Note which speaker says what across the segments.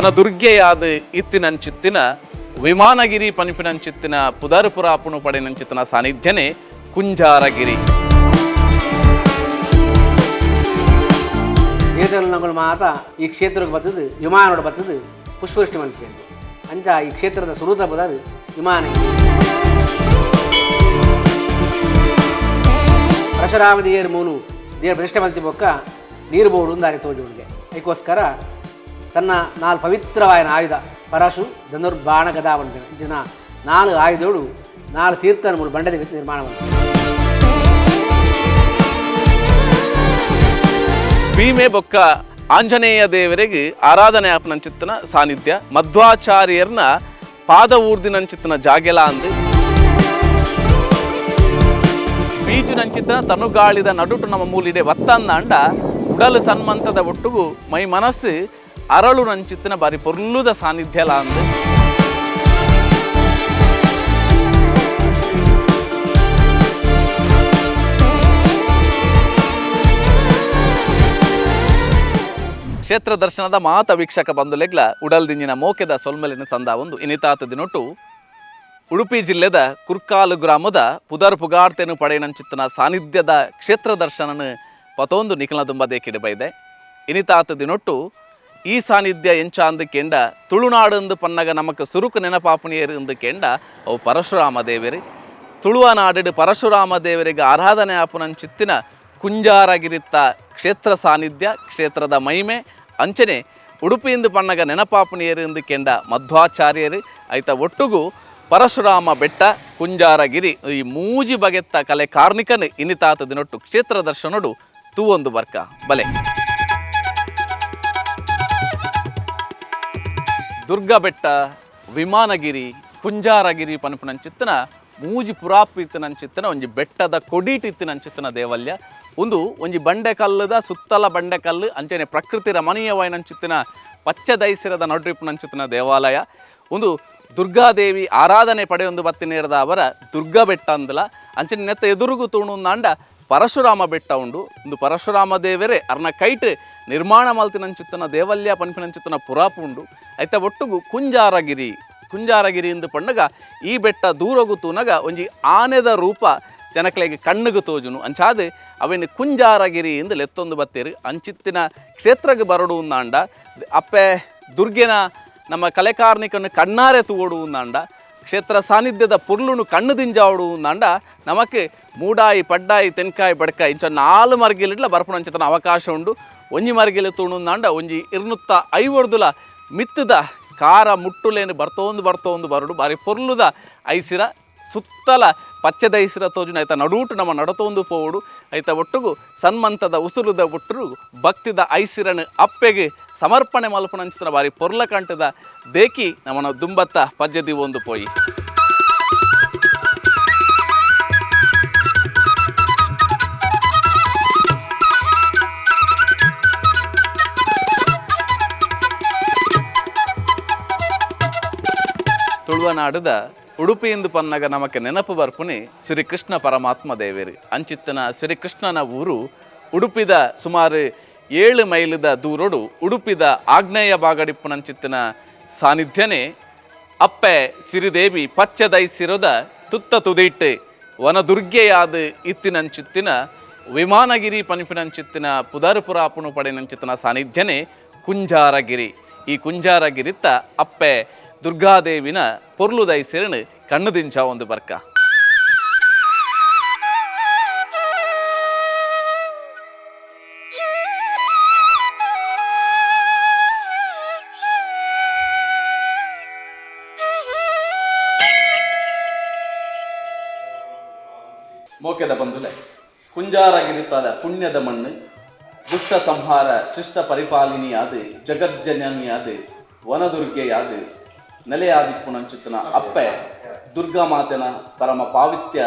Speaker 1: ವನದುರ್ಗೆಯಾದ ಇತ್ತಿನಂಚಿತ್ತಿನ ವಿಮಾನಗಿರಿ ಪನಿಪಿನಂಚಿತ್ತಿನ ಪುದರ್ಪುರಾಪುಣು ಪಡೆನಂಚಿತ್ತಿನ ಸಾನ್ನಿಧ್ಯನೇ ಕುಂಜಾರಗಿರಿ.
Speaker 2: ನೇತರುಗಳು ಮಾತ ಈ ಕ್ಷೇತ್ರಕ್ಕೆ ಬರ್ತದೆ ವಿಮಾನೋಡ ಬರ್ತದೆ ಪುಷ್ಪವೃಷ್ಟಿ ಮಂತ್ರಿ ಅಂಚ ಈ ಕ್ಷೇತ್ರದ ಸುರುತ ಬದಲು ವಿಮಾನಗಿರಿ. ಪರಶುರಾಮ ದೇವರು ಮೂನು ದೇವರ ಪ್ರತಿಷ್ಠೆ ಮಲ್ತಿ ಬೊಕ್ಕ ನೀರು ಬೋಡು ದಾರಿ ತೋಜುಂಡೆ ಅದಕ್ಕೋಸ್ಕರ ತನ್ನ ನಾಲ್ಕು ಪವಿತ್ರವಾದ ಆಯುಧ ಪರಶು ಧನುರ್ಬಾಣ ಗದಾ ಬಂದಿದೆ ಇಂಚಿನ 4 ಆಯುಧಗಳು 4 ತೀರ್ಥನ ಮೂರು ಬಂಡದ ನಿರ್ಮಾಣ ಬಂದಿದೆ.
Speaker 1: ಭೀಮೆ ಬೊಕ್ಕ ಆಂಜನೇಯ ದೇವರಿಗೆ ಆರಾಧನೆ ಆಪನಂಚಿತ್ತನ ಸಾನ್ನಿಧ್ಯ ಮಧ್ವಾಚಾರ್ಯರ್ನ ಪಾದ ಊರ್ದಿನಂಚಿತ್ತನ ಜಾಗೆಲ ಅಂದು ಬೀಜುನಂಚಿತ್ತನ ತನುಗಾಳಿದ ನಡುಟು ನಮ್ಮ ಮೂಲಿಡೆ ಒತ್ತಂದ ಅಂಡ ಉಡಲು ಸನ್ಮಂತದ ಒಟ್ಟುಗು ಮೈ ಮನಸ್ಸು ಅರಳು ನಂಚಿತ್ತಿನ ಬಾರಿ ಪೊರ್ಲುದ ಸಾನ್ನಿಧ್ಯಲ ಅಂದು ಕ್ಷೇತ್ರ ದರ್ಶನದ ಮಾತ ವೀಕ್ಷಕ ಬಂಧುಲೆಗ್ಲ ಉಡಲ್ದಿಂಜಿನ ಮೋಕೆದ ಸೊಲ್ಮೆಲಿನ ಸಂದ ಒಂದು ಇನಿತಾತ ದಿನೊಟ್ಟು ಉಡುಪಿ ಜಿಲ್ಲೆದ ಕುರ್ಕಾಲು ಗ್ರಾಮದ ಪುದರ್ ಪುಗಾರ್ತೆನು ಪಡೆಯನಂಚಿತ್ತನ ಸಾನ್ನಿಧ್ಯದ ಕ್ಷೇತ್ರ ದರ್ಶನನ ಪತೊಂದು ನಿಖಲ ತುಂಬದೇ ಕಿಡಬೈದೆ. ಇನಿತಾತ ದಿನೊಟ್ಟು ಈ ಸಾನ್ನಿಧ್ಯ ಎಂಚ ಅಂದಕೇಂಡ ತುಳುನಾಡು ಪನ್ನಗ ನಮಕ್ ಸುರುಕು ನೆನಪಾಪಣಿಯರು ಅಂದಕೇಂಡ ಅವು ಪರಶುರಾಮ ದೇವರೇ ತುಳುವ ನಾಡಿಡು ಪರಶುರಾಮ ದೇವರಿಗೆ ಆರಾಧನೆ ಆಪುನಂಚಿತ್ತಿನ ಕುಂಜಾರಗಿರಿತ್ತ ಕ್ಷೇತ್ರ ಸಾನ್ನಿಧ್ಯ ಕ್ಷೇತ್ರದ ಮಹಿಮೆ ಅಂಚನೆ ಉಡುಪಿಯಿಂದ ಪನ್ನಗ ನೆನಪಾಪಣಿಯರು ಅಂದಕೇಂಡ ಮಧ್ವಾಚಾರ್ಯರು ಐತ ಒಟ್ಟುಗು ಪರಶುರಾಮ ಬೆಟ್ಟ ಕುಂಜಾರಗಿರಿ ಈ ಮೂಜಿ ಬಗೆತ್ತ ಕಲೆ ಕಾರ್ಮಿಕನು ಇನಿತಾತ ದಿನೊಟ್ಟು ಕ್ಷೇತ್ರ ದರ್ಶನಡು ತೂವೊಂದು ಬರ್ಕ ಬಲೆ. ದುರ್ಗ ಬೆಟ್ಟ ವಿಮಾನಗಿರಿ ಕುಂಜಾರಗಿರಿ ಪನಪನಂಚಿತ್ತನ ಮೂಜಿ ಪುರಾಪಿತ್ತಿನಂಚಿತ್ತನ ಒಂಜಿ ಬೆಟ್ಟದ ಕೊಡೀಟಿತ್ತಿನಂಚಿತ್ತನ ದೇವಾಲಯ ಒಂದು ಒಂಜಿ ಬಂಡೆಕಲ್ಲದ ಸುತ್ತಲ ಬಂಡೆಕಲ್ಲು ಅಂಚನೆ ಪ್ರಕೃತಿ ರಮಣೀಯವಾಯಿನಂಚಿತ್ತಿನ ಪಚ್ಚ ದೈಸಿರದ ನಡುರಿಪ್ಪುನಂಚಿತ್ತಿನ ದೇವಾಲಯ ಒಂದು ದುರ್ಗಾದೇವಿ ಆರಾಧನೆ ಪಡೆಯೊಂದು ಬತ್ತಿನೇರದ ಅವರ ದುರ್ಗಾ ಬೆಟ್ಟ ಅಂದಲ ಅಂಚನೆ ನೆತ್ತ ಎದುರುಗು ತೂಣುಂದಾಂಡ ಪರಶುರಾಮ ಬೆಟ್ಟ ಉಂಡು ಒಂದು ಪರಶುರಾಮ ದೇವರೇ ಅರ್ನ ಕೈಟ್ ನಿರ್ಮಾಣ ಮಲ್ತಿನಂಚಿತ್ತನ ದೇವಾಲಯ ಪನ್ಪಿನಂಚಿತ್ತನ ಪುರಾಪು ಉಂಡು ಐತ ಒಟ್ಟುಗು ಕುಂಜಾರಗಿರಿ ಕುಂಜಾರಗಿರಿ ಎಂದು ಪಂಡಗ ಈ ಬೆಟ್ಟ ದೂರಗು ತೂನಗ ಒಂಜಿ ಆನೆದ ರೂಪ ಜನಕಲೆಗೆ ಕಣ್ಣಿಗೆ ತೋಜುನು ಅಂಚಾದೆ ಅವೇನು ಕುಂಜಾರಗಿರಿ ಎಂದು ಲೆತ್ತೊಂದು ಬತ್ತೇರು ಅಂಚಿತ್ತಿನ ಕ್ಷೇತ್ರಕ್ಕೆ ಬರಡು ಉಂದಾಂಡ ಅಪ್ಪೆ ದುರ್ಗೆನ ನಮ್ಮ ಕಲೆಕಾರ್ನಿಕನ್ನು ಕಣ್ಣಾರೆ ತೂಡು ಉಂದಾಂಡ ಕ್ಷೇತ್ರ ಸಾನ್ನಿಧ್ಯದ ಪುರ್ಲುನು ಕಣ್ಣು ದಿಂಜಾವಡು ಉಂದಾಂಡ ನಮಕ್ಕೆ ಮೂಡಾಯಿ ಪಡ್ಡಾಯಿ ತೆನ್ಕಾಯಿ ಬಡ್ಕಾಯಿ ಇಂಚ 4 ಮರ್ಗಿಲಿಡ್ಲ ಬರ್ಪುನಂಚಿತನ ಅವಕಾಶ ಉಂಡು ಒಂಜಿ ಮರ್ಗಿಲು ತೂಣುಂದಾಂಡ ಒಂಜಿ 250 ಮಿತ್ತದ ಕಾರ ಮುಟ್ಟುಲೇನು ಬರ್ತೋಂದು ಬರಡು ಬಾರಿ ಪೊರ್ಲುದ ಐಸಿರ ಸುತ್ತಲ ಪಚ್ಚದೈಸಿರ ತೋಜುನ ಐತ ನಡೂಟು ನಮ್ಮ ನಡತೊಂದು ಪೋವುಡು ಐತ ಒಟ್ಟುಗು ಸನ್ಮಂತದ ಉಸುರುದ ಒಟ್ಟರು ಭಕ್ತಿದ ಐಸಿರನು ಅಪ್ಪೆಗೆ ಸಮರ್ಪಣೆ ಮಲ್ಪನಂಚಿತನ ಬಾರಿ ಪೊರ್ಲ ಕಂಟದ ದೇಕಿ ನಮ್ಮನ ದುಂಬತ್ತ ಪಜ್ಜದಿ ಒಂದು ಪೋಯಿ. ತುಳುವನಾಡದ ಉಡುಪಿಯಿಂದ ಪನ್ನಗ ನಮಕ್ಕೆ ನೆನಪು ಬರ್ಪುನಿ ಶ್ರೀಕೃಷ್ಣ ಪರಮಾತ್ಮ ದೇವೇರು ಅಂಚಿತ್ತನ ಶ್ರೀಕೃಷ್ಣನ ಊರು ಉಡುಪಿದ ಸುಮಾರು 7 ಮೈಲದ ದೂರಡು ಉಡುಪಿದ ಆಗ್ನೇಯ ಭಾಗಡಿಪ್ಪುನಂಚಿತ್ತಿನ ಸಾನ್ನಿಧ್ಯನೇ ಅಪ್ಪೆ ಸಿರಿದೇವಿ ಪಚ್ಚದೈಸಿರದ ತುತ್ತ ತುದಿಟ್ಟೆ ವನದುರ್ಗೆಯಾದ ಇತ್ತಿನಂಚಿತ್ತಿನ ವಿಮಾನಗಿರಿ ಪನಿಪಿನಂಚಿತ್ತಿನ ಪುದರ್ಪುರಾಪುಣು ಪಡೆನಂಚಿತ್ತಿನ ಸಾನ್ನಿಧ್ಯನೇ ಕುಂಜಾರಗಿರಿ. ಈ ಕುಂಜಾರಗಿರಿತ್ತ ಅಪ್ಪೆ ದುರ್ಗಾದೇವಿನ ಪೊರ್ಲುದೈ ಸೇರನು ಕಣ್ಣು ದಿಂಚ ಒಂದು ಬರ್ಕ. ಮೋಕೆದ ಬಂಧುಲೆ ಕುಂಜಾರಗಿರಿತಾದ ಪುಣ್ಯದ ಮಣ್ಣು ದುಷ್ಟ ಸಂಹಾರ ಶಿಷ್ಟ ಪರಿಪಾಲಿನಿಯಾದ ಜಗಜ್ಜನನಿಯಾದ ವನದುರ್ಗೆಯಾದ ನೆಲೆಯಾದಿಪ್ಪುನಂಚಿತ್ತನ ಅಪ್ಪೆ ದುರ್ಗಾ ಮಾತೆನ ಪರಮ ಪಾವಿತ್ಯ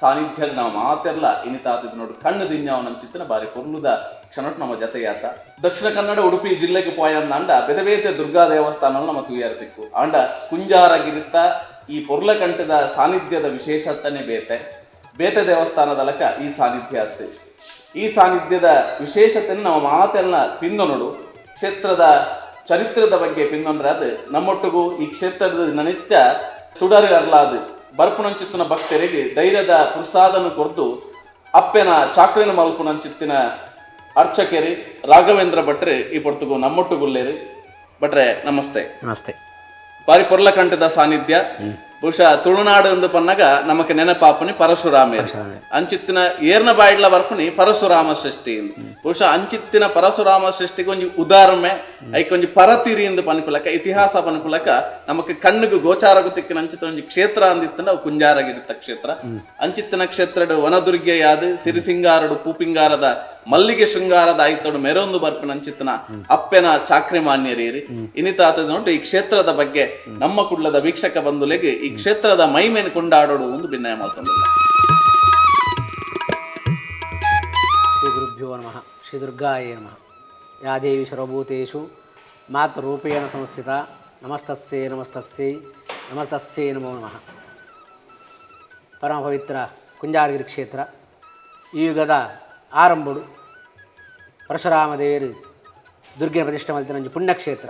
Speaker 1: ಸಾನ್ನಿಧ್ಯ ನಾವು ಮಾತೆಲ್ಲ ಇನಿತಾದ ನೋಡು ಕಣ್ಣು ದಿನ್ಯಾವನಂಚಿತ್ತನ ಬಾರಿ ಪೊರ್ಲುದ ಕ್ಷಣಟ್ ನಮ್ಮ ಜೊತೆಯಾತ ದಕ್ಷಿಣ ಕನ್ನಡ ಉಡುಪಿ ಜಿಲ್ಲೆಗೆ ಪೋಯಂದ ಬೆದಬೇತೆ ದುರ್ಗಾ ದೇವಸ್ಥಾನ ನಮ್ಮ ತೂಯಾರ್ತಿಕ್ಕು ಆಂಡ ಕುಂಜಾರಗಿರಿತ್ತ ಈ ಪೊರ್ಲ ಕಂಠದ ಸಾನ್ನಿಧ್ಯದ ವಿಶೇಷತನೇ ಬೇತೆ ದೇವಸ್ಥಾನದಲಕ ಈ ಸಾನ್ನಿಧ್ಯ ಅತ್ತೆ ಈ ಸಾನ್ನಿಧ್ಯದ ವಿಶೇಷತೆಯನ್ನು ನಾವು ಮಾತೆಲ್ಲ ಪಿನ್ನೊನಡು ಕ್ಷೇತ್ರದ ಚರಿತ್ರದ ಬಗ್ಗೆ ಪಿನ್ನೊಂದ್ರೆ ಅದು ನಮ್ಮೊಟ್ಟಿಗೂ ಈ ಕ್ಷೇತ್ರದ ನಿತ್ಯ ತುಡರು ಅರ್ಲಾದು ಬರ್ಪುನಂಚಿತ್ತಿನ ಭಕ್ತರಿಗೆ ಧೈರ್ಯದ ಪ್ರಸಾದನ ಕೊರ್ದು ಅಪ್ಪೆನ ಚಾಕ್ರಿನ ಮಲ್ಪುನಂಚಿತ್ತಿನ ಅರ್ಚಕರಿ ರಾಘವೇಂದ್ರ ಭಟ್ರೆ ಈ ಪೊರ್ತುಗು ನಮ್ಮೊಟ್ಟುಗುಲ್ಲೇರಿ ಭಟ್ರೆ ನಮಸ್ತೆ.
Speaker 2: ನಮಸ್ತೆ.
Speaker 1: ಬಾರಿ ಪೊರ್ಲಕಂಠದ ಸಾನ್ನಿಧ್ಯ ಬಹುಶಃ ತುಳುನಾಡು ಎಂದು ಪನ್ನಗ ನಮಕ್ಕೆ ನೆನಪಾಪನಿ ಪರಶುರಾಮ ಅಂಚಿತ್ತಿನ ಏರ್ನ ಬಾಯಿಡ್ಲ ಬರ್ಪನಿ ಪರಶುರಾಮ ಸೃಷ್ಟಿ ಬಹುಶಃ ಅಂಚಿತ್ತಿನ ಪರಶುರಾಮ ಸೃಷ್ಟಿಗೆ ಒಂಜಿ ಉದಾಹರಣೆ ಐಕೊಂಜಿ ಪರತಿರಿ ಎಂದು ಪನ್ಪುಲಕ ಇತಿಹಾಸ ಪನ್ಪುಲಕ ನಮಕ್ಕೆ ಕಣ್ಣಿಗೆ ಗೋಚಾರ ಗೊತ್ತಿಕ್ಕಿನ ಅಂಚಿತ್ತ ಒಂಜಿ ಕ್ಷೇತ್ರ ಅಂದಿತ್ತಂಡ ಅವು ಕುಂಜಾರಗಿರಿತ ಕ್ಷೇತ್ರ ಅಂಚಿತ್ತಿನ ಕ್ಷೇತ್ರಡು ವನದುರ್ಗೆಯಾದ ಸಿರಿಸಿಂಗಾರಡು ಪೂಪಿಂಗಾರದ ಮಲ್ಲಿಗೆ ಶೃಂಗಾರದ ಆಯ್ತೋಡು ಮೆರೊಂದು ಬರ್ಪಿನ ಅಂಚಿತ್ತಿನ ಅಪ್ಪೆನ ಚಾಕ್ರಿ ಮಾನ್ಯರೇರಿ ಇನ್ನಿತ ನೋಡಿ ಈ ಕ್ಷೇತ್ರದ ಬಗ್ಗೆ ನಮ್ಮ ಕುಡ್ಲದ ವೀಕ್ಷಕ ಬಂಧುಲೆಗೆ ಈ ಕ್ಷೇತ್ರದ ಮೈಮೇನು ಕೊಂಡಾಡೋಡು ಒಂದು ಭಿನ್ನಯ ಮಾಡ್ಕೊಂಡಿಲ್ಲ.
Speaker 2: ಶ್ರೀ ಗುರುಭ್ಯೋ ನಮಃ. ಶ್ರೀ ದುರ್ಗಾಯೇ ನಮಃ. ಯಾ ದೇವಿ ಸರ್ವಭೂತೇಷು ಮಾತೃರೂಪೇಣ ಸಂಸ್ಥಿತ ನಮಸ್ತಸ್ಯೈ ನಮಸ್ತಸ್ಯೈ ನಮಸ್ತಸ್ಯೈ ನಮೋ ನಮಃ. ಪರಮ ಪವಿತ್ರ ಕುಂಜಾರಗಿರಿ ಕ್ಷೇತ್ರ ಈ ಯುಗದ ಆರಂಭಡು ಪರಶುರಾಮ ದೇವರು ದುರ್ಗೆ ಪ್ರತಿಷ್ಠೆ ಮಲ್ತಿನ ಒಂದು ಪುಣ್ಯಕ್ಷೇತ್ರ.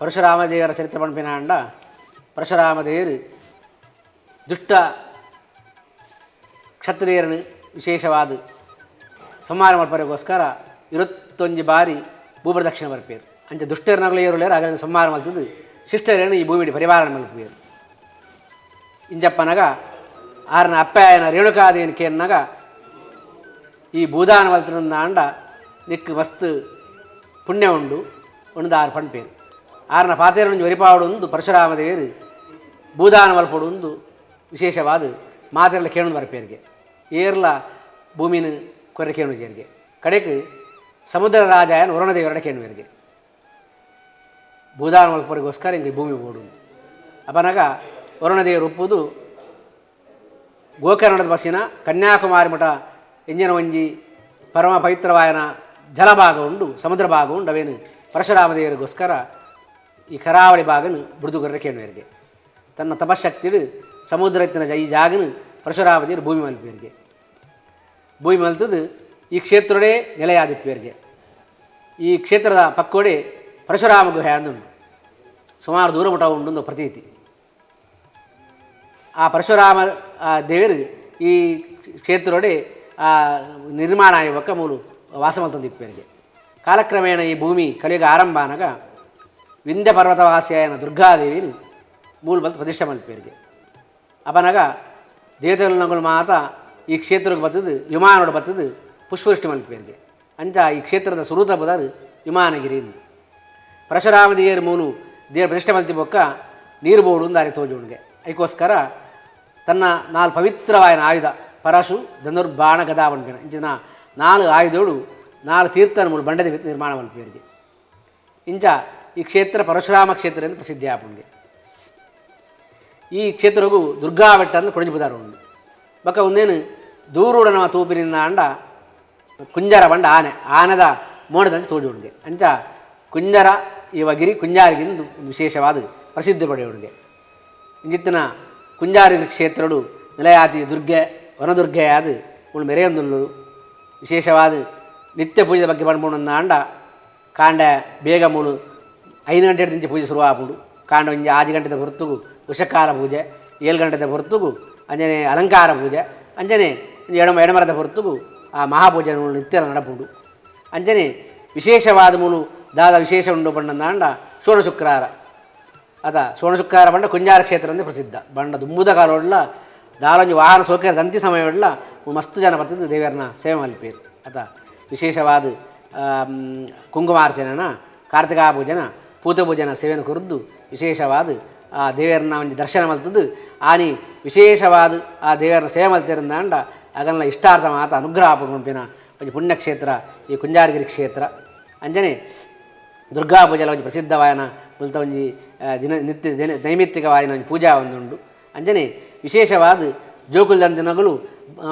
Speaker 2: ಪರಶುರಾಮ ದೇವರ ಚರಿತ್ರೆ ಪಂಪಿನಾಂಡ ಪರಶುರಾಮ ದೇವರು ದುಷ್ಟ ಕ್ಷತ್ರಿಯರನ್ನು ವಿಶೇಷವಾದ ಸಂಹಾರ ಮಲ್ಪರಿಗೋಸ್ಕರ 21 ಬಾರಿ ಭೂಪ್ರದಕ್ಷಿಣೆ ಬರ್ಪೇರು ಅಂಚೆ ದುಷ್ಟರನಗಲೇರುಳ್ಳೇರು ಹಾಗಾಗಿ ಸಂಹಾರ ಮಲ್ತದ್ದು ಶಿಷ್ಟರೇನು ಈ ಭೂಮಿಡಿ ಪರಿವಾರ ಮಲ್ಪೇರು ಇಂಜಪ್ಪನಗ ಆರನ ಅಪ್ಪಾಯನ ರೇಣುಕಾದೇವಿನ ಕೇನ್ನಗ ಈ ಭೂದಾನ ಮಲ್ತಿನ ಅಂಡ ನಿಕ್ ಮಸ್ತ್ ಪುಣ್ಯ ಉಂಡು ಒಂದು 6 ಪಂಪೇರು ಆರನ ಪಾತೇರ ವರಿಪಾಡು ಒಂದು ಪರಶುರಾಮ ದೇವರು ಭೂದಾನ ಮಲ್ಪಡು ಒಂದು ವಿಶೇಷವಾದ ಮಾತೆಲ್ಲ ಕೇಳೋದು ಬರ್ಪೇರಿಗೆ ಏರ್ಲ ಭೂಮಿನ ಕೊರೆ ಕೇಣು ಜೇರಿಗೆ ಕಡೆಗೆ ಸಮುದ್ರ ರಾಜಾಯನ ವರುಣದೇವರಡ ಕೇಳುವರಿಗೆ ಭೂದಾನ ಮಲ್ಪರಿಗೋಸ್ಕರ ಹಿಂಗೆ ಭೂಮಿ ಬೋಡು ಅಪನಗ ವರುಣದೇವರು ಒಪ್ಪುದು ಗೋಕರ್ಣದ ಬಸ್ಸಿನ ಕನ್ಯಾಕುಮಾರಿ ಮಠ ಎಂಜಿನ ಒಂಜಿ ಪರಮ ಪವಿತ್ರವಾಯನ ಜಲಭಾಗ ಉಂಡು ಸಮುದ್ರ ಭಾಗ ಉಂಡು ಅವೇನು ಪರಶುರಾಮ ದೇವರಿಗೋಸ್ಕರ ಈ ಕರಾವಳಿ ಭಾಗನು ಬಿಡುದುಗರ ಕೇಳುವರಿಗೆ ತನ್ನ ತಪಶಕ್ತಿಡು ಸಮುದ್ರ ಎತ್ತಿನ ಈ ಜಾಗನು ಪರಶುರಾಮ ದೇವರು ಭೂಮಿ ಮಲ್ಪಿಯರಿಗೆ ಭೂಮಿ ಮಲ್ತದ್ದು ಈ ಕ್ಷೇತ್ರಡೇ ನೆಲೆಯಾದಿಪ್ಪರಿಗೆ ಈ ಕ್ಷೇತ್ರದ ಪಕ್ಕೋಡೆ ಪರಶುರಾಮ ಗುಹೆ ಅಂದುಂಡು ಸುಮಾರು ದೂರ ಮಠ ಉಂಡು ಪ್ರತೀತಿ ಆ ಪರಶುರಾಮ ದೇವರು ಈ ಕ್ಷೇತ್ರಡೆ ನಿರ್ಮಾಣ ಆಯುವಕ್ಕ ಮೂಲು ವಾಸಮಲ್ತಂದಿಪ್ಪರಿಗೆ ಕಾಲಕ್ರಮೇಣ ಈ ಭೂಮಿ ಕಲಿಯುಗ ಆರಂಭ ಅನಗ ವಿಂಧ್ಯ ಪರ್ವತವಾಸಿಯಾಯನ ದುರ್ಗಾದೇವಿನ ಮೂಲ ಬಂದು ಪ್ರತಿಷ್ಠೆ ಮಲ್ಪೇರಿಗೆ ಅಪನಗ ದೇವತೆಗಳು ಮಾತ ಈ ಕ್ಷೇತ್ರಕ್ಕೆ ಬರ್ತದ್ದು ವಿಮಾನೋಡು ಬರ್ತದ್ದು ಪುಷ್ಪವೃಷ್ಟಿ ಮಲ್ಪೇರಿಗೆ ಅಂಚ ಈ ಕ್ಷೇತ್ರದ ಸುರೂತ ಬದರು ವಿಮಾನಗಿರಿ ಪರಶುರಾಮ ದೇವರು ಮೂನು ದೇವರ ಪ್ರತಿಷ್ಠೆ ಮಲ್ತಿ ಬೊಕ್ಕ ನೀರು ಬೋಡು ದಾರಿ ತೋಜುಣ್ಗೆ ಅದಕ್ಕೋಸ್ಕರ ತನ್ನ 4 ಪವಿತ್ರವಾಯನ ಆಯುಧ ಪರಶು ಧನುರ್ಬಾಣ ಗದಾ ಬಂಡಿನ ಇಂಚಿನ 4 ಆಯುಧಗಳು 4 ತೀರ್ಥನ ಮೂಲ ಬಂಡದ ನಿರ್ಮಾಣ ಮಲ್ಪೇರಿಗೆ ಇಂಚ ಈ ಕ್ಷೇತ್ರ ಪರಶುರಾಮ ಕ್ಷೇತ್ರ ಎಂದು ಪ್ರಸಿದ್ಧಿ ಆಪುಂಗೆ ಈ ಕ್ಷೇತ್ರಗೂ ದುರ್ಗಾ ಬೆಟ್ಟ ಅಂದ್ರೆ ಕೊಡಂಜಿ ಬುದಾರ ಉಂಡು ಬಕ್ಕ ಒಂದೇನು ದೂರುಡನ ತೂಪಿನಿಂದ ಅಂಡ ಕುಂಜರ ಬಂಡ ಆನೆದ ಮೋಡದಂತೆ ತೋಜುಂಡೆ ಅಂಚ ಕುಂಜರ ಇವಗಿರಿ ಕುಂಜಾರಿಗಿಂದು ವಿಶೇಷವಾದ ಪ್ರಸಿದ್ಧಿ ಪಡೆಯುಂಡೆ ಇಂಜಿತ್ತಿನ ಕುಂಜಾರಗಿರಿ ಕ್ಷೇತ್ರಡು ನೆಲೆಯಾತಿ ದುರ್ಗೆ ವನದುರ್ಗೆಯಾದ ಮೂಳು ಮೆರೆಯೊಂದುಳ್ಳು ವಿಶೇಷವಾದ ನಿತ್ಯ ಪೂಜೆ ಬಗ್ಗೆ ಬಂದ್ಬಿಡ ಅಂಡ ಕಾಂಡ ಬೇಗ ಮೂಲು 5 ಗಂಟೆ ದಿಂಚೆ ಪೂಜೆ ಶುರುವಾಗ್ಬಿಡು ಕಾಂಡ ಒಂಜಿ 6 ಗಂಟೆದ ಹೊರತುಗು ಉಷಕಾಲ ಪೂಜೆ 7 ಗಂಟೆದ ಹೊರತುಗು ಅಂಜನೆ ಅಲಂಕಾರ ಪೂಜೆ ಅಂಜನೆ ಎಡಮರದ ಹೊರತುಗು ಆ ಮಹಾಪೂಜೆ ನಿತ್ಯ ನಡಪುಡು ಅಂಜನೆ ವಿಶೇಷವಾದ ಮೂಲು ದಾದ ವಿಶೇಷ ಉಂಡು ಬಂಡಂದಾಂಡ ಶೋಣ ಶುಕ್ರವಾರ ಅದ ಶೋಣ ಶುಕ್ರವಾರ ಬಂಡ ಕುಂಜಾರ ಕ್ಷೇತ್ರ ಅಂದರೆ ಪ್ರಸಿದ್ಧ ಬಂಡ ದುಂಬುದ ಕಾಲೊಡ್ಲ ದಾಳೊಂಜಿ ವಾಹನ ಸೌಕರ್ಯ ದಂತಿ ಸಮಯೊಡ್ಲ ಮಸ್ತ್ ಜನ ಬರ್ತಿದ್ದು ದೇವರನ್ನ ಸೇವೆ ಮಲ್ಪೇರು ಅದ ವಿಶೇಷವಾದ ಕುಂಕುಮಾರ್ಚನೆನ ಕಾರ್ತಿಕಾ ಪೂಜನ ಪೂತ ಪೂಜನ ಸೇವೆಯನ್ನು ಕುರಿದು ವಿಶೇಷವಾದ ಆ ದೇವರನ್ನ ಒಂದು ದರ್ಶನ ಮಲ್ತದ್ದು ಆನಿ ವಿಶೇಷವಾದ ಆ ದೇವರನ್ನ ಸೇವೆ ಮಲ್ತಿರಂದಾಂಡ ಅದನ್ನ ಇಷ್ಟಾರ್ಥ ಮಾತ ಅನುಗ್ರಹ ಪಂಪಿನ ಒಂದು ಪುಣ್ಯಕ್ಷೇತ್ರ ಈ ಕುಂಜಾರಗಿರಿ ಕ್ಷೇತ್ರ ಅಂಜನೆ ದುರ್ಗಾ ಪೂಜೆಲ ಒಂದು ಪ್ರಸಿದ್ಧವಾಯನ ಮುಲ್ತ ಒಂಜಿ ನಿತ್ಯ ನೈಮಿತ್ತಿಕವಾಯಿನ ಒಂದು ಪೂಜಾ ಒಂದುಂಡು ಅಂಜನೆ ವಿಶೇಷವಾದ ಜೋಕುಲ್ದಂತಿನಗಳು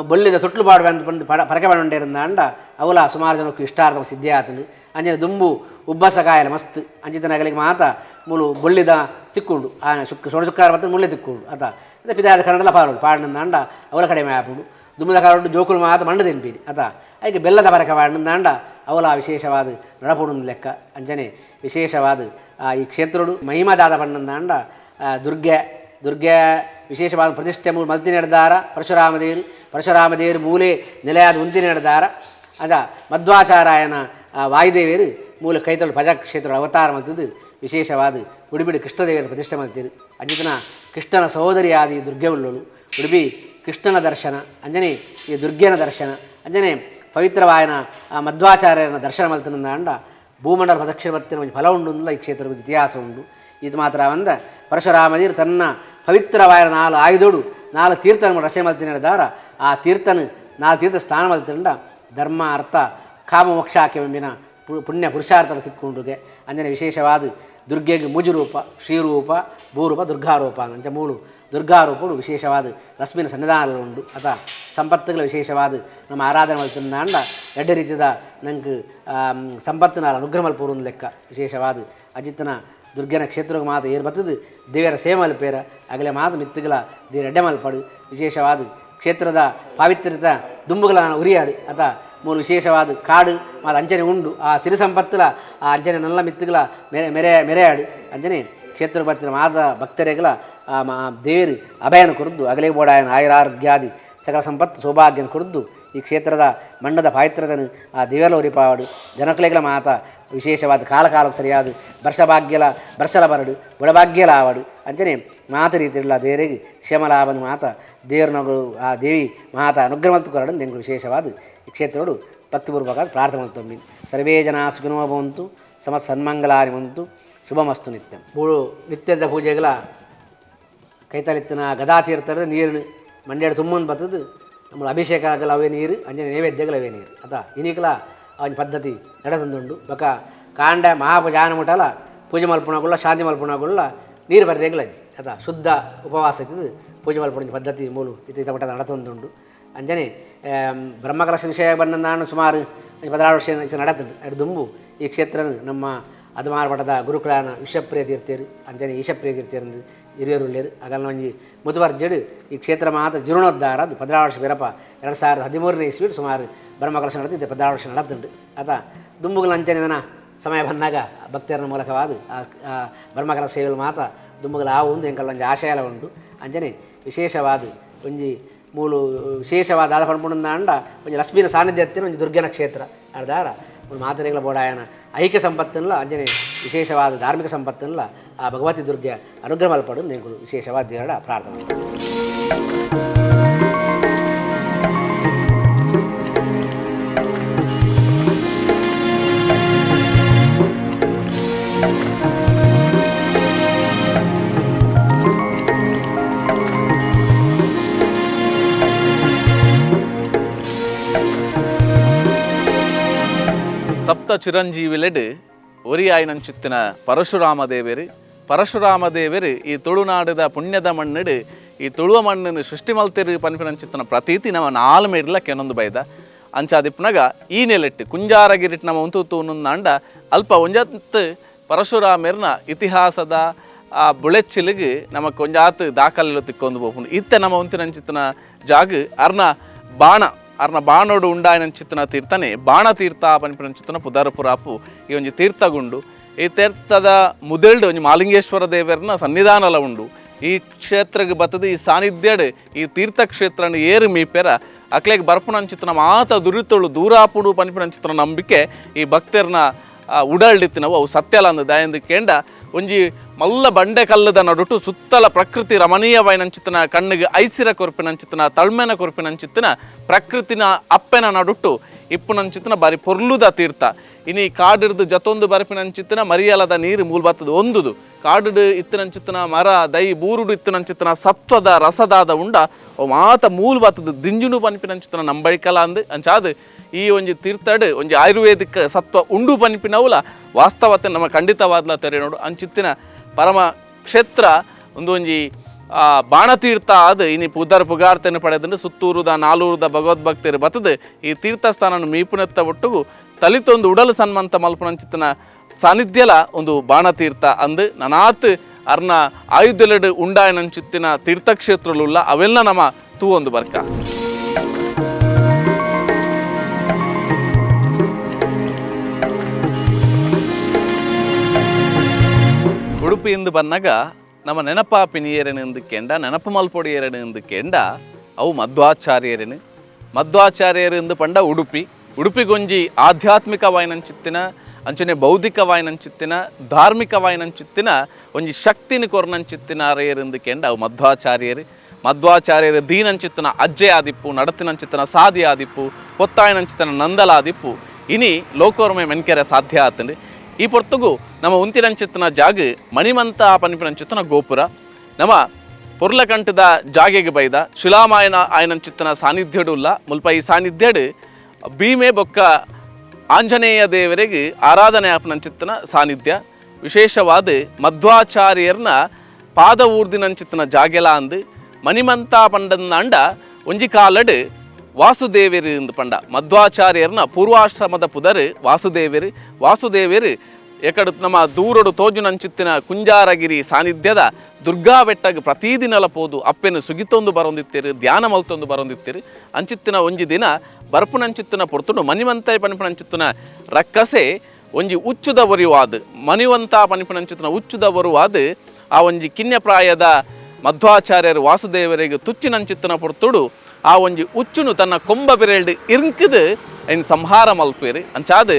Speaker 2: ಬೊಳ್ಳಿದ ತೊಟ್ಲು ಪಾಡುವೆ ಅಂತ ಬಂದು ಪರಕೆ ಬಂಡಿರಂದಾಂಡ ಅವಲ ಸುಮಾರು ಜನಕ್ಕೆ ಇಷ್ಟಾರ್ಥ ಸಿದ್ಧಿ ಆತನು ಅಂಜನೆ ದುಂಬು ಉಬ್ಬಸಕಾಯಲ ಮಸ್ತ್ ಅಂಚಿತನಗಳಿಗೆ ಮಾತ ಮೂಲು ಬೊಳ್ಳಿದ ಸಿಕ್ಕುಂಡು ಆ ಸೋಣ ಶುಕ್ಕಾರ ಮತ್ತು ಮುಳ್ಳೆ ತಿಕ್ಕೊಂಡು ಆತ ಅದೇ ಪಿದಾದ ಕನ್ನಡಲ ಪಾಡಿನಂದಾಂಡ ಅವಲ ಕಡಿಮೆ ಆಪುಡು ದುಮ್ಮದ ಕಾಡು ಜೋಕುಲು ಮಾತ ಮಂಡ ತಿಂಪೀರಿ ಆತ ಅದಕ್ಕೆ ಬೆಲ್ಲದ ಪರಕೆ ಪಾಡಿನಂದಾಂಡ ಅವಲ ವಿಶೇಷವಾದ ನಡಪುಡು ಲೆಕ್ಕ ಅಂಚನೆ ವಿಶೇಷವಾದ ಈ ಕ್ಷೇತ್ರಡು ಮಹಿಮಾದಾದ ಪಂಡ ದುರ್ಗೆ ವಿಶೇಷವಾದ ಪ್ರತಿಷ್ಠೆ ಮಲ್ತಿ ನಡೆದಾರ ಪರಶುರಾಮದೇವರು ಮೂಲೆ ನೆಲೆಯಾದ ಉಂತಿ ನಡೆದಾರ ಅದ ಮಧ್ವಾಚಾರಾಯನ ವಾಯುದೇವಿಯರು ಮೂಲ ಕೈತೊಳು ಭಜ ಕ್ಷೇತ್ರ ಅವತಾರ ಮಲ್ತಿದ್ದು ವಿಶೇಷವಾದ ಉಡುಬಿಡಿ ಕೃಷ್ಣದೇವಿಯರ ಪ್ರತಿಷ್ಠೆ ಮಲ್ತಿರು ಅಂಜಿತನ ಕೃಷ್ಣನ ಸಹೋದರಿಯಾದ ಈ ದುರ್ಗೆ ಉಳ್ಳೋಳು ಉಡುಪಿ ಕೃಷ್ಣನ ದರ್ಶನ ಅಂಜನೆ ಈ ದುರ್ಗೆನ ದರ್ಶನ ಅಂಜನೆ ಪವಿತ್ರವಾಯನ ಮಧ್ವಾಚಾರ್ಯನ ದರ್ಶನ ಮಲ್ತಿನಿಂದ ಅಂಡ ಭೂಮಂಡಲ ಪ್ರದಕ್ಷಿಣ ಬತ್ತಿನ ಒಂದು ಫಲ ಉಂಡು ಈ ಕ್ಷೇತ್ರದ ಇತಿಹಾಸ ಉಂಡು ಇದು ಮಾತ್ರ ಅಂದ ಪರಶುರಾಮದೇವರು ತನ್ನ ಪವಿತ್ರವಾಯನ 4 ಆಯುಧೋಡು 4 ತೀರ್ಥನ ರಚನೆ ಮಲ್ತಿ ನಡೆದಾರ ಆ ತೀರ್ಥನ 4 ತೀರ್ಥ ಸ್ನಾನ ಮಲ್ತಿಂಡ ಧರ್ಮ ಅರ್ಥ ಕಾಮ ಮೋಕ್ಷಾಕೆ ಎಂಬಿನ ಪುಣ್ಯ ಪುರುಷಾರ್ಥನ ತಿಕ್ಕೊಂಡುಗೆ ಅಂಜನೆ ವಿಶೇಷವಾದ ದುರ್ಗೆಗೆ ಮುಜುರೂಪ ಶ್ರೀರೂಪ ಭೂರೂಪ ದುರ್ಗಾರೂಪ ಅಂಚ 3 ದುರ್ಗಾರೂಪಗಳು ವಿಶೇಷವಾದ ಲಕ್ಷ್ಮಿನ ಸನ್ನಿಧಾನಗಳುಂಡು ಅಥ ಸಂಪತ್ತುಗಳ ವಿಶೇಷವಾದ ನಮ್ಮ ಆರಾಧನೆ ಮಲ್ತಿಂದ ಎರಡು ರೀತಿಯ ನಂಗೆ ಸಂಪತ್ತಿನ ಅನುಗ್ರಹ ಮಲ್ಪೂರು ಲೆಕ್ಕ ವಿಶೇಷವಾದ ಅಜಿತನ ದುರ್ಗೆನ ಕ್ಷೇತ್ರಕ್ಕೆ ಮಾತು ಏರು ಬರ್ತದೆ ದೇವರ ಸೇವೆ ಮಲ್ಪೇರ ಆಗಲೇ ಮಾತು ಮಿತ್ತುಗಳ ದೇವರ ಎಡ್ಡೆ ಮಲ್ಪಡು ವಿಶೇಷವಾದ ಕ್ಷೇತ್ರದ ಪಾವಿತ್ರ್ಯದ ದುಂಬುಗಳ ಉರಿಯಾಡು ಅಥ ಮೂಲ ವಿಶೇಷವಾದ ಕಾಡು ಮಾತು ಅಂಚನೆ ಉಂಡು ಆ ಸಿರಿ ಸಂಪತ್ತುಲ ಆ ಅಂಚನೆ ನಲ್ಲ ಮಿತ್ತುಗಳ ಮೆರೆಯಾಡು ಅಂಚನೆ ಕ್ಷೇತ್ರ ಬರ್ತಿನ ಮಾದ ಭಕ್ತರಿಗಳ ದೇವರು ಅಭಯನ ಕುರಿದು ಅಗಲೇ ಬೋಡಾಯನ ಆಯುರಾರೋಗ್ಯಾದಿ ಸಕಲ ಸಂಪತ್ತು ಸೌಭಾಗ್ಯನ ಕುರಿದು ಈ ಕ್ಷೇತ್ರದ ಮಂಡದ ಪಾವಿತ್ರ್ಯದನ್ನು ಆ ದೇವರ ಉರಿಪಾವಡು ಜನಕಲೆಗಳ ಮಾತ ವಿಶೇಷವಾದ ಕಾಲಕ್ಕೆ ಸರಿಯಾದ ಬರ್ಷಲ ಬರಡು ಬುಡಭಾಗ್ಯಲ ಆವಡು ಅಂಚನೆ ಮಾತ ರೀತಿയുള്ള ದೇವರಿಗೆ ಕ್ಷೇಮಲಾಭನ ಮಾತ ದೇವರನಗಳು ಆ ದೇವಿ ಮಾತ ಅನುಗ್ರಹ ಮಲ್ತು ಕೊರಡು ಎಂಗೆ ವಿಶೇಷವಾದ ಈ ಕ್ಷೇತ್ರಗಳು ಭಕ್ತಿಪೂರ್ವಕ ಪ್ರಾರ್ಥನೆ ಮಲ್ತೊಮ್ಮಿ ಸರ್ವೇ ಜನ ಸುಖಿನೋ ಭವಂತು ಸನ್ಮಂಗಲಾನಿ ಬಂತು ಶುಭಮಸ್ತು ನಿತ್ಯ ನಿತ್ಯದ ಪೂಜೆಗಳ ಕೈತಲಿತ್ತಿನ ಗದಾತೀರ್ಥದ ನೀರು ಮಂಡ್ಯಾಡ ತುಂಬಂದು ಬರ್ತದೆ ನಮ್ಮ ಅಭಿಷೇಕ ಆಗಲ್ಲ ಅವೇ ನೀರು ಅಂಜನೆ ನೈವೇದ್ಯಗಳು ಅವೇ ನೀರು ಅದ ಇನ್ನೀಕಲ ಅವನ ಪದ್ಧತಿ ನಡೆತಂದುಂಡು ಬೊಕ ಕಾಂಡ ಮಹಾಪಜಾನ ಮುಟಲ ಪೂಜೆ ಮಲ್ಪುಣಗುಳ್ಳ ಶಾಂತಿ ಮಲ್ಪುಣಗುಳ್ಳ ನೀರು ಬರ್ರೆಗ್ಲ ಅದ ಶುದ್ಧ ಉಪವಾಸ ಇತ್ತಿದ್ದು ಪೂಜೆ ಮಲ್ಪುಣ ಪದ್ಧತಿ ಮೂಲು ಇತ್ತ ಮಠ ನಡೆತಂದುಂಡು ಅಂಜನೆ ಬ್ರಹ್ಮಕಲಶ ವಿಷಯ ಬಂದ ಸುಮಾರು 16 ವರ್ಷ ನಡೆತುಂಡು ಎರಡು ದುಂಬು ಈ ಕ್ಷೇತ್ರ ನಮ್ಮ ಅದಮಾರ ಮಠದ ಗುರುಕುಲಾನ ವಿಷಪ್ರಿಯ ತೀರ್ಥರು ಅಂಜನೆ ಈಶಪ್ರಿಯ ತೀರ್ಥರು ಹಿರಿಯರು ಉಳ್ಳೇರು ಆಗಲ್ಲ ಒಂಜಿ ಮುತುವರ್ಜೆಡು ಈ ಕ್ಷೇತ್ರ ಮಾತ್ರ ಜೀರ್ಣೋದ್ಧಾರ ಅದು 16 ವರ್ಷ ಬೇರಪ್ಪ 2013ನೇ ಇಸ್ವಿಡು ಸುಮಾರು ಬ್ರಹ್ಮಕಲಶ ನಡೆದು 16 ವರ್ಷ ನಡೆದುಂಡು ಆತ ದುಂಬುಗಳ ಅಂಚನೆ ದನ ಸಮಯ ಬಂದಾಗ ಭಕ್ತರ ಮೂಲಕವಾದ ಆ ಬ್ರಹ್ಮಕಲಶ ಸೇವೆಗಳು ಮಾತ್ರ ದುಂಬುಗಳ ಆವು ಒಂದು ಎಂಕಲ್ಲ ಒಂಜಿ ಆಶಯಲ ಉಂಟು ಅಂಚನೆ ವಿಶೇಷವಾದ ಒಂಜಿ ಮೂಲು ವಿಶೇಷವಾದ ಆದ ಪಡ್ಪುಂಡ ಅಂಡ ಒಂಜಿ ಲಕ್ಷ್ಮೀನ ಸಾನ್ನಿಧ್ಯ ಹತ್ತಿರ ಒಂಜಿ ದುರ್ಗನ ಕ್ಷೇತ್ರ ಅರ್ದಾರ ಒಂದು ಮಾತರೆಗಳ ಬೋಡಾಯನ ಐಕ್ಯ ಸಂಪತ್ತನ್ಲ ಅಂಜನೆ ವಿಶೇಷವಾದ ಧಾರ್ಮಿಕ ಸಂಪತ್ತನ್ಲ ಆ ಭಗವತಿ ದುರ್ಗೆ ಅನುಗ್ರಹ ಮಲ್ಪಡು ನೆಂಗಳು ವಿಶೇಷವಾದ ದೇವರ ಪ್ರಾರ್ಥನೆ.
Speaker 1: ಸಪ್ತ ಚಿರಂಜೀವಿಲೆಡು ಒರಿಯಾಯಿನಂಚಿತ್ತಿನ ಪರಶುರಾಮದೇವರು ಈ ತುಳುನಾಡದ ಪುಣ್ಯದ ಮಣ್ಣಡು ಈ ತುಳುವ ಮಣ್ಣನ್ನು ಸೃಷ್ಟಿ ಮಲ್ತಿರು ಪನ್ಪಿನಂಚಿತ್ತಿನ ಪ್ರತೀತಿ ನಮ್ಮ 4 ಮೇಡ್ಲ ಕೆನೊಂದು ಬೈದ ಅಂಚಾದಿಪ್ಪನಾಗ ಈ ನೆಲೆಟ್ಟು ಕುಂಜಾರಗಿರಿಟ್ಟು ನಮ್ಮ ಉಂತೂತು ಅಂಡ ಅಲ್ಪ ಒಂಜತ್ತು ಪರಶುರಾಮರ್ನ ಇತಿಹಾಸದ ಆ ಬುಳೆಚ್ಚಿಲಿಗೆ ನಮಗೆ ಒಂಜಾತು ದಾಖಲೆಲು ತಿಕ್ಕೊಂಡು ಹೋಗ್ಕೊಂಡು ಇತ್ತೆ ನಮ್ಮ ಉಂತಿನಂಚಿತ್ತಿನ ಜಾಗ ಅರ್ನ ಬಾಣೋಡು ಉಂಡಾಯನಂಚಿತ್ತಿನ ತೀರ್ಥನೆ ಬಾಣ ತೀರ್ಥ ಪನ್ಪಿನಂಚಿತ್ತಿನ ಪುದರಪುರಾಪು ಈ ಒಂಜಿ ತೀರ್ಥಗುಂಡು ಈ ತೀರ್ಥದ ಮುದೆಲ್ಡು ಒಂಜಿ ಮಾಲಿಂಗೇಶ್ವರ ದೇವರನ ಸನ್ನಿಧಾನಲ ಉಂಡು ಈ ಕ್ಷೇತ್ರಕ್ಕೆ ಬತ್ತದ ಈ ಸಾನ್ನಿಧ್ಯಡ್ ಈ ತೀರ್ಥಕ್ಷೇತ್ರನ ಏರು ಮೀಪೆರ ಅಕ್ಲೆಗೆ ಬರ್ಪುನಂಚಿತ್ತಿನ ಮಾತ ದುರಿತೊಳು ದೂರಾಪುಡು ಪನ್ಪಿನಂಚಿತ್ತಿನ ನಂಬಿಕೆ ಈ ಭಕ್ತರನ್ನ ಉಡಾಳ್ದಿತ್ತಿನವು ಅವು ಸತ್ಯಲ ಅಂದ ದಯಂದು ಕೇಂಡ ಒಂಜಿ ಮಲ್ಲ ಬಂಡೆ ಕಲ್ಲದ ನಡುಟು ಸುತ್ತಲ ಪ್ರಕೃತಿ ರಮಣೀಯವಾಯಿನಂಚಿತ್ತಿನ ಕಣ್ಣಿಗೆ ಐಸಿರ ಕೊರ್ಪಿನಂಚಿತ್ತಿನ ತಳ್ಮೆನ ಕೊರ್ಪಿನಂಚಿತ್ತಿನ ಪ್ರಕೃತಿನ ಅಪ್ಪೆನ ನಡುಟು ಇಪ್ಪುನಂಚಿತ್ತಿನ ಬಾರಿ ಪೊರ್ಲುದ ತೀರ್ಥ ಇನಿ ಕಾಡಿರ್ದು ಜತೊಂದು ಬರ್ಪಿನಂಚಿತ್ತಿನ ಮರಿಯಲದ ನೀರು ಮೂಲ ಬತ್ತದು ಒಂದುದು ಕಾಡು ಇತ್ತಿನಂಚಿತ್ತಿನ ಮರ ದೈ ಬೂರುಡು ಇತ್ತಿನಂಚಿತ್ತಿನ ಸತ್ವದ ರಸದಾದ ಉಂಡ ಅವು ಮಾತ ಮೂಲ ಬತ್ತದು ದಿಂಜುನು ಪನ್ಪಿನಂಚಿತ್ತಿನ ನಂಬಳಿಕಲ ಅಂದು ಅಂಚಾದು ಈ ಒಂಜಿ ತೀರ್ಥಡ್ ಒಂಜಿ ಆಯುರ್ವೇದಿಕ್ ಸತ್ವ ಉಂಡು ಪನ್ಪಿನವುಲ ವಾಸ್ತವತೆ ನಮ್ಮ ಖಂಡಿತವಾದ್ಲ ತೆರೆ ನೋಡು ಅಂಚಿತ್ತಿನ ಪರಮ ಕ್ಷೇತ್ರ ಒಂದೊಂಜಿ ಬಾಣತೀರ್ಥ ಅದು ಇನಿ ಪುದರ್ ಪುಗಾರ್ತನ ಪಡೆದಂಡು ಸುತ್ತೂರುದ ನಾಲೂರುದ ಭಗವದ್ಭಕ್ತರು ಬತ್ತದು ಈ ತೀರ್ಥಸ್ಥಾನ ಮೀಪುನೆತ್ತ ಒಟ್ಟುಗು ತಲಿತೊಂದು ಉಡಲು ಸನ್ಮಂತ ಮಲ್ಪನಂಚಿತ್ತಿನ ಸಾನ್ನಿಧ್ಯಲ ಒಂದು ಬಾಣತೀರ್ಥ ಅಂದು ನನಾತ್ ಅರ್ನ ಆಯುಧಲೆಡು ಉಂಡಾಯನಂಚಿತ್ತಿನ ತೀರ್ಥಕ್ಷೇತ್ರಲುಲ್ಲ ಅವೆಲ್ಲ ನಮ್ಮ ತೂ ಒಂದು ಬರ್ಕ ಉಡುಪಿಯಿಂದ ಬಂದಾಗ ನಮ್ಮ ನೆನಪಾಪಿನಿಯರನೆಂದು ಕೆಂಡ ನೆನಪು ಮಲ್ಪೊಡಿಯರನೆಂದು ಕೆಂಡ ಅವು ಮಧ್ವಾಚಾರ್ಯರನು ಮಧ್ವಾಚಾರ್ಯರೆಂದು ಪಂಡ ಉಡುಪಿಗೊಂಜಿ ಆಧ್ಯಾತ್ಮಿಕವಾಯಿನಂಚಿತ್ತಿನ ಅಂಚನೆ ಬೌದ್ಧಿಕವಾಯಿನಂಚಿತ್ತಿನ ಧಾರ್ಮಿಕವಾಯಿನಂಚಿತ್ತಿನ ಒಂಜಿ ಶಕ್ತಿನಿ ಕೊರ್ನಂಚಿತ್ತಿನ ಅರೆಯರೆಂದು ಕೆಂಡ ಅವು ಮಧ್ವಾಚಾರ್ಯರು ದೀನಂಚಿತ್ತಿನ ಅಜ್ಜೆ ಆದಿಪ್ಪು ನಡತಿನಂಚಿತ್ತಿನ ಸಾದಿ ಆದಿಪ್ಪು ಪೊತ್ತಾಯಿನಂಚಿತ್ತಿನ ನಂದಲ ಆದಿಪ್ಪು ಇನಿ ಲೋಕೋರ್ಮೆ ಮೆನ್ಕೆರೆ ಸಾಧ್ಯ ಆತಂಡು ಈ ಪೊರ್ತುಗು ನಮ್ಮ ಉಂತಿನಂಚಿತ್ತಿನ ಜಾಗ ಮಣಿಮಂತ ಪನಿಪಿನಂಚಿತ್ತಿನ ಗೋಪುರ ನಮ್ಮ ಪೊರ್ಲಕಂಠದ ಜಾಗೆಗೆ ಬೈದ ಶಿಲಾಮಾಯನ ಆಯನಂಚಿತ್ತಿನ ಸಾನ್ನಿಧ್ಯಡುಲ್ಲ ಮುಲ್ಪ ಈ ಸಾನ್ನಿಧ್ಯಡು ಭೀಮೆ ಬೊಕ್ಕ ಆಂಜನೇಯ ದೇವರಿಗೆ ಆರಾಧನೆ ಆಪನಂಚಿತ್ತಿನ ಸಾನ್ನಿಧ್ಯ ವಿಶೇಷವಾದ ಮಧ್ವಾಚಾರ್ಯರ್ನ ಪಾದ ಊರ್ದಿನಂಚಿತ್ತಿನ ಜಾಗೆಲ ಅಂದು ಮಣಿಮಂತ ಪಂಡನ ಅಂಡ ಒಂಜಿ ಕಾಲಡು ವಾಸುದೇವರು ಎಂದು ಪಂಡ ಮಧ್ವಾಚಾರ್ಯರ್ನ ಪೂರ್ವಾಶ್ರಮದ ಪುದರು ವಾಸುದೇವರು ಎಕಡು ನಮ್ಮ ದೂರಡು ತೋಜುನಂಚಿತ್ತಿನ ಕುಂಜಾರಗಿರಿ ಸಾನ್ನಿಧ್ಯದ ದುರ್ಗಾ ಬೆಟ್ಟಗೆ ಪ್ರತಿದಿನಲ ಪೋದು ಅಪ್ಪೆನು ಸುಗಿತೊಂದು ಬರೊಂದಿತ್ತೀರು ಧ್ಯಾನ ಮಲ್ತೊಂದು ಬರೊಂದಿತ್ತೀರು ಅಂಚಿತ್ತಿನ ಒಂಜಿ ದಿನ ಬರ್ಪುನಂಚಿತ್ತಿನ ಪೊರ್ತುಂಡು ಮಣಿವಂತ ಪನಿಪನಂಚಿತ್ತಿನ ರಕ್ಕಸೆ ಒಂಜಿ ಉಚ್ಚುದ ಒರಿವಾದು ಮಣಿವಂತ ಪನಿಪನಂಚಿತ್ತಿನ ಉಚ್ಚುದ ಒರುವಾದ ಆ ಒಂಜಿ ಕಿನ್ಯಪ್ರಾಯದ ಮಧ್ವಾಚಾರ್ಯರು ವಾಸುದೇವರಿಗೆ ತುಚ್ಚಿನಂಚಿತ್ತಿನ ಪೊರ್ತುಡು ಆ ಒಂಜಿ ಉಚ್ಚುನು ತನ್ನ ಕೊಂಬ ಬೆರಳ್ಡು ಇರ್ಕದು ಐನ್ ಸಂಹಾರ ಮಲ್ಪೇರು ಅಂಚಾದ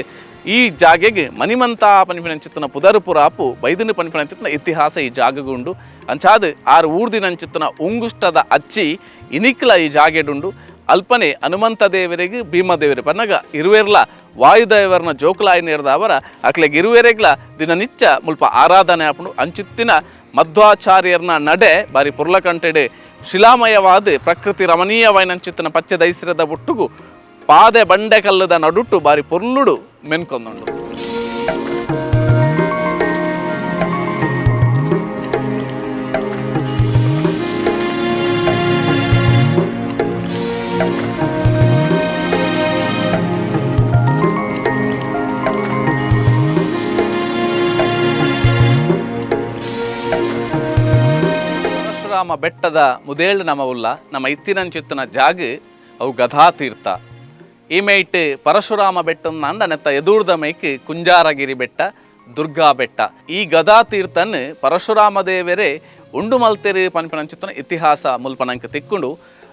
Speaker 1: ಈ ಜಾಗೆಗೆ ಮಣಿಮಂತ ಪನಿಪಿನಂಚಿತ್ತಿನ ಪುದರುಪುರಾಪು ಬೈದಿನ ಪನಿಪಿನಂಚಿತ್ತಿನ ಇತಿಹಾಸ ಈ ಜಾಗಗುಂಡು ಅಂಚಾದ ಆರು ಊರ್ದಿನಂಚಿತ್ತಿನ ಉಂಗುಷ್ಟದ ಅಚ್ಚಿ ಇನಿಕ್ಲ ಈ ಜಾಗೆಡುಂಡು ಅಲ್ಪನೆ ಹನುಮಂತ ದೇವರಿಗೆ ಭೀಮದೇವರಿಗೆ ಪನ್ನಗ ಇರುವೆರ್ಲ ವಾಯುದೇವರನ ಜೋಕುಲಾಯಿ ನೇರ್ದವರ ಅಕ್ಲೆಗೆ ಇರುವೆರೆಗ್ಲ ದಿನನಿತ್ಯ ಮುಲ್ಪ ಆರಾಧನೆ ಆಪುಂಡು ಅಂಚಿತ್ತಿನ ಮಧ್ವಾಚಾರ್ಯರ್ನ ನಡೆ ಬಾರಿ ಪುರ್ಲಕಂಟೆಡೆ ಶಿಲಾಮಯವಾದ ಪ್ರಕೃತಿ ರಮಣೀಯವಾಯಿನಂಚಿತ್ತಿನ ಪಚ್ಚೆ ದೈಸಿರದ ಬುಟ್ಟುಗು ಪಾದೆ ಬಂಡೆ ಕಲ್ಲದ ನಡುಟ್ಟು ಬಾರಿ ಪೊರ್ಲುಡು ಮೆನ್ಕೊಂದುಂಡು ಪರಶುರಾಮ ಬೆಟ್ಟದ ಮುದೇಳು ನಮವುಲ್ಲ ನಮ್ಮ ಇತ್ತಿನಂಚಿತ್ತಿನ ಜಾಗ ಅವು ಗದಾತೀರ್ಥ ಈ ಮೈಟ್ ಪರಶುರಾಮ ಬೆಟ್ಟನ ಅಂಡ ನೆತ್ತ ಎದುರ್ದ ಮೈಕ್ ಕುಂಜಾರಗಿರಿ ಬೆಟ್ಟ ದುರ್ಗಾ ಬೆಟ್ಟ ಈ ಗದಾತೀರ್ಥನ್ ಪರಶುರಾಮ ದೇವರೇ ಉಂಡು ಮಲ್ತೆರು ಪನ್ಪನಂಚಿತ್ತಿನ ಇತಿಹಾಸ ಮುಲ್ಪನಂಕ ತಿಕ್ಕೊಂಡು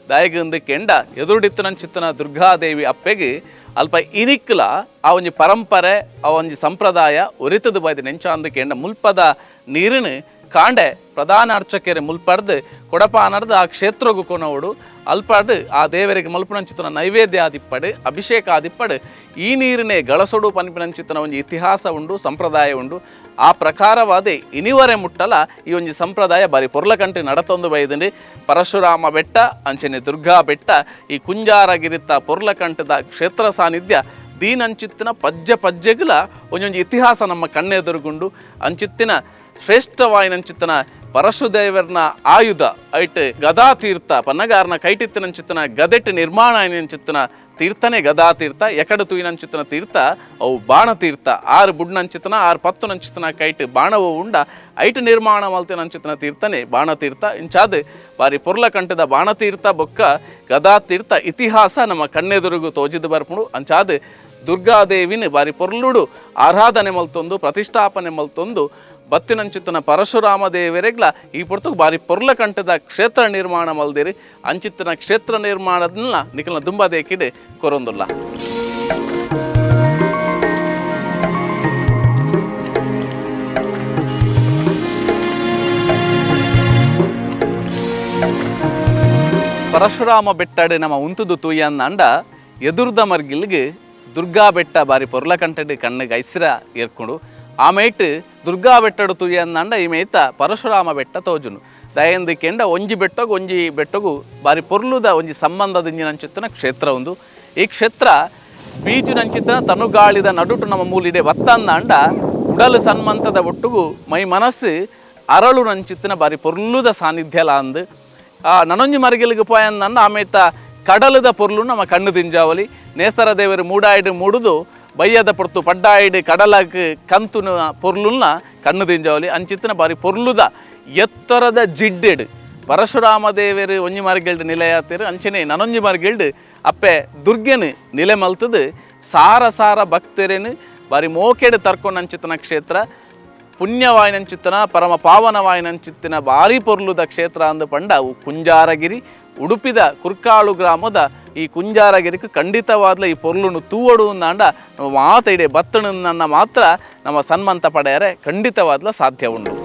Speaker 1: ದಾಯಗಂದು ಕೆಂಡ ಎದುರುಡಿತ್ತನಂಚಿತ್ತಿನ ದುರ್ಗಾದೇವಿ ಅಪ್ಪೆಗೆ ಅಲ್ಪ ಇನಿಕ್ಲ ಆ ಒಂಜಿ ಪರಂಪರೆ ಆ ಒಂಜಿ ಸಂಪ್ರದಾಯ ಒರಿತದ ಬೈದ ನೆಂಚಾಂದು ಕೆಂಡ ಮುಲ್ಪದ ನೀರಿನ ಕಾಂಡೆ ಪ್ರಧಾನ ಅರ್ಚಕೆರೆ ಮುಲ್ಪಡ್ದು ಕೊಡಪಾನರ್ದು ಆ ಕ್ಷೇತ್ರಗೂ ಕೊನೋಡು ಅಲ್ಪಡು ಆ ದೇವರಿಗೆ ಮಲ್ಪನಂಚಿತ್ತಿನ ನೈವೇದ್ಯ ಆದಿಪ್ಪಡು ಅಭಿಷೇಕ ಆದಿಪ್ಪಡು ಈ ನೀರಿನೇ ಗಳಸೊಡು ಪನ್ಪಿನಂಚಿತ್ತಿನ ಒಂಜಿ ಇತಿಹಾಸ ಉಂಡು ಸಂಪ್ರದಾಯ ಉಂಡು ಆ ಪ್ರಕಾರವಾದ ಇನಿವರೆ ಮುಟ್ಟಲ ಈ ಒಂಜಿ ಸಂಪ್ರದಾಯ ಬಾರಿ ಪೊರ್ಲಕಂಟೆ ನಡತೊಂದು ಬೈದಂಡು ಪರಶುರಾಮ ಬೆಟ್ಟ ಅಂಚನೆ ದುರ್ಗಾ ಬೆಟ್ಟ ಈ ಕುಂಜಾರಗಿರಿತ್ತ ಪೊರ್ಲಕಂಠದ ಕ್ಷೇತ್ರ ಸಾನ್ನಿಧ್ಯ ದೀನಂಚಿತ್ತಿನ ಪಜ್ಜೆಗಳ ಒಂಜೊಂಜಿ ಇತಿಹಾಸ ನಮ್ಮ ಕಣ್ಣೆದುರುಗುಂಡು ಅಂಚಿತ್ತಿನ ಶ್ರೇಷ್ಠವಾಯಿನಂಚಿತ್ತಿನ ಪರಶುದೇವರನ ಆಯುಧ ಐಟ್ ಗದಾತೀರ್ಥ ಪನ್ನಗಾರನ ಕೈಟಿತ್ತಿನಂಚಿತ್ತಿನ ಗದೆಟ್ ನಿರ್ಮಾಣ ಆಯ್ನಂಚಿತ್ತಿನ ತೀರ್ಥನೇ ಗದಾತೀರ್ಥ ಎಕಡು ತೂಯಿನಂಚಿತ್ತಿನ ತೀರ್ಥ ಅವು ಬಾಣತೀರ್ಥ ಆರು ಬುಡ್ನಂಚಿತ್ತಿನ ಆರು ಪತ್ತುನಂಚಿತ್ತಿನ ಕೈಟ್ ಬಾಣವು ಉಂಡ ಐಟ್ ನಿರ್ಮಾಣ ಮಲ್ತಿನಂಚಿತ್ತಿನ ತೀರ್ಥನೇ ಬಾಣತೀರ್ಥ ಇಂಚಾದ ಬಾರಿ ಪೊರ್ಲಕಂಠದ ಬಾಣತೀರ್ಥ ಬೊಕ್ಕ ಗದಾತೀರ್ಥ ಇತಿಹಾಸ ನಮ್ಮ ಕಣ್ಣೆದುರುಗು ತೋಜಿದು ಬರ್ಪುಡು ಅಂಚಾದ ದುರ್ಗಾದೇವಿನ ಬಾರಿ ಪೊರ್ಲುಡು ಆರಾಧನೆ ಮಲ್ತೊಂದು ಪ್ರತಿಷ್ಠಾಪನೆ ಮಲ್ತೊಂದು ಬತ್ತಿನಂಚಿತ್ತಿನ ಪರಶುರಾಮ ದೇವರೆಗ್ಲ ಈ ಪೊರ್ತುಗು ಬಾರಿ ಪೊರ್ಲಕಂಠದ ಕ್ಷೇತ್ರ ನಿರ್ಮಾಣ ಮಲ್ದಿರಿ ಅಂಚಿತ್ತಿನ ಕ್ಷೇತ್ರ ನಿರ್ಮಾಣದನ್ನ ನಿಖಲ್ನ ದುಂಬದೇ ಕಿಡೆ ಕೊರೊಂದುಲ್ಲ ಪರಶುರಾಮ ಬೆಟ್ಟಡೆ ನಮ್ಮ ಉಂತುದು ತೂಯನ್ನ ಅಂಡ ಎದುರ್ದ ಮರ್ಗಿಲ್ಗೆ ದುರ್ಗಾ ಬೆಟ್ಟ ಬಾರಿ ಪೊರ್ಲಕಂಠಡೆ ಕಣ್ಣಿಗೆ ಐಸ್ರ ಏರ್ಕೊಂಡು ಆಮೇಟ್ ದುರ್ಗಾ ಬೆಟ್ಟಡು ತುಯ್ಯಂದಂಡ ಈ ಮೇಯ್ತ ಪರಶುರಾಮ ಬೆಟ್ಟ ತೋಜುನು ದಯಂದು ಕೆಂಡ ಒಂಜಿ ಬೆಟ್ಟಗು ಬಾರಿ ಪೊರ್ಲುದ ಒಂಜಿ ಸಂಬಂಧದಿಂಜಿನಂಚಿತ್ತಿನ ಕ್ಷೇತ್ರ ಒಂದು ಈ ಕ್ಷೇತ್ರ ಬೀಜುನಂಚಿತ್ತಿನ ತನುಗಾಳಿದ ನಡುಟು ನಮ್ಮ ಮೂಲಿಡೆ ವತ್ತಂದಂಡ ಉಡಲು ಸನ್ಮಂತದ ಒಟ್ಟುಗು ಮೈ ಮನಸ್ಸು ಅರಳು ನಂಚಿತ್ತಿನ ಬಾರಿ ಪೊರ್ಲುದ ಸಾನ್ನಿಧ್ಯಲ ಅಂದು ನನೊಂಜಿ ಮರಗಿಲಿಗೆ ಪೋಯಂದಂಡ ಆಮೇತ ಕಡಲದ ಪೊರ್ಲು ನಮ್ಮ ಕಣ್ಣು ದಿಂಜಾವಲಿ ನೇಸರ ದೇವರು ಮೂಡಾಯಿಡು ಮೂಡುದು ಬಯ್ಯದ ಪೊರ್ತು ಪಡ್ಡಾಯಿಡು ಕಡಲಕ್ಕೆ ಕಂತುನ ಪೊರ್ಲುನ್ನ ಕಣ್ಣು ದಿಂಜಾವಲಿ ಅಂಚಿತ್ತಿನ ಬಾರಿ ಪೊರ್ಲುದ ಎತ್ತರದ ಜಿಡ್ಡೆಡು ಪರಶುರಾಮ ದೇವರು ಒಂಜಿ ಮರಗಿಲ್ಡು ನಿಲೆಯಾತಿರು ಅಂಚನೆ ನನೊಂಜಿ ಮರಗಿಲ್ಡು ಅಪ್ಪೆ ದುರ್ಗೆನು ನಿಲೆ ಮಲ್ತದು ಸಾರ ಭಕ್ತರೇನು ಬಾರಿ ಮೋಕೆಡು ತರ್ಕೊಂಡು ಅಂಚಿತ್ತಿನ ಕ್ಷೇತ್ರ ಪುಣ್ಯವಾಯಿನಂಚಿತ್ತನ ಪರಮ ಪಾವನವಾಯಿನಂಚಿತ್ತಿನ ಭಾರಿ ಪೊರ್ಲುದ ಕ್ಷೇತ್ರ ಅಂದು ಪಂಡ ಅವು ಕುಂಜಾರಗಿರಿ. ಉಡುಪಿದ ಕುರ್ಕಾಳು ಗ್ರಾಮದ ಈ ಕುಂಜಾರಗಿರಿക്ക് ಖಂಡಿತವಾದ್ಲ ಈ ಪೊರ್ಲುನು ತೂವಡು ಅಂದಾಂಡ ನಮ್ಮ ಮಾತ ಇಡೆ ಬತ್ತಣನ್ನ ಮಾತ್ರ ನಮ್ಮ ಸನ್ಮಂತ ಪಡೆಯರೆ ಖಂಡಿತವಾದ್ಲ ಸಾಧ್ಯ ಉಂಡು.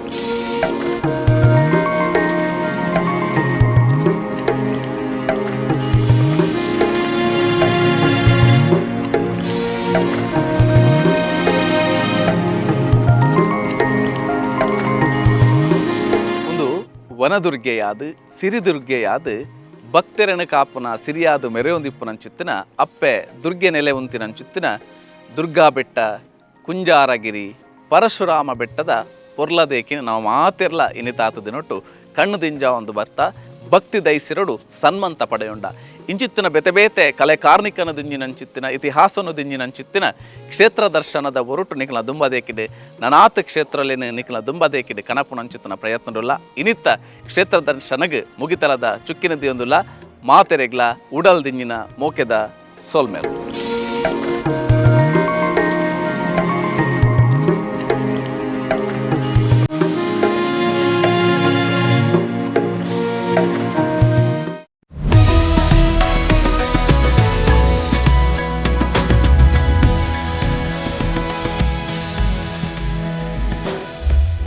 Speaker 1: ವನದುರ್ಗೆಯಾದ ಸಿರಿದುರ್ಗೆಯಾದ ಭಕ್ತರನ ಕಾಪುನ ಸಿರಿಯಾದ ಮೆರೆಯೊಂದಿಪ್ಪುನಂಚಿತ್ತಿನ ಅಪ್ಪೆ ದುರ್ಗೆ ನೆಲೆ ಉಂತಿನಂಚಿತ್ತಿನ ದುರ್ಗಾ ಬೆಟ್ಟ, ಕುಂಜಾರಗಿರಿ, ಪರಶುರಾಮ ಬೆಟ್ಟದ ಪೊರ್ಲದೇಕಿನ ನಾವು ಮಾತಿರ್ಲ ಇನಿತಾತದಿನೊಟ್ಟು ಕಣ್ಣು ದಿಂಜ ಒಂದು ಭತ್ತ ಭಕ್ತಿ ದೈಸಿರಡು ಸನ್ಮಂತ ಪಡೆಯುಂಡ. ಇಂಚಿತ್ತಿನ ಬೆತೆ ಬೇತೆ ಕಲೆ ಕಾರ್ಣಿಕನ ದಿಂಜಿನಂಚಿತ್ತಿನ ಇತಿಹಾಸನು ದಿಂಜಿನಂಚಿತ್ತಿನ ಕ್ಷೇತ್ರ ದರ್ಶನದ ಹೊರಟು ನಿಖಲ ದುಂಬದೇಕಿಡೆ ನನಾತ್ ಕ್ಷೇತ್ರಲೇನು ನಿಖಲ ದುಂಬದೇಕಿಡೆ ಕಣಪುನಂಚಿತ್ತಿನ ಪ್ರಯತ್ನಡುಲ್ಲ. ಇನಿತ್ತ ಕ್ಷೇತ್ರ ದರ್ಶನಗೆ ಮುಗಿತಲದ ಚುಕ್ಕಿನ ದಿಯೊಂದುಲ್ಲ ಮಾತೆರೆಗ್ಲ ಉಡಲ್ ದಿಂಜಿನ ಮೋಕೆದ ಸೋಲ್ಮೇಲು.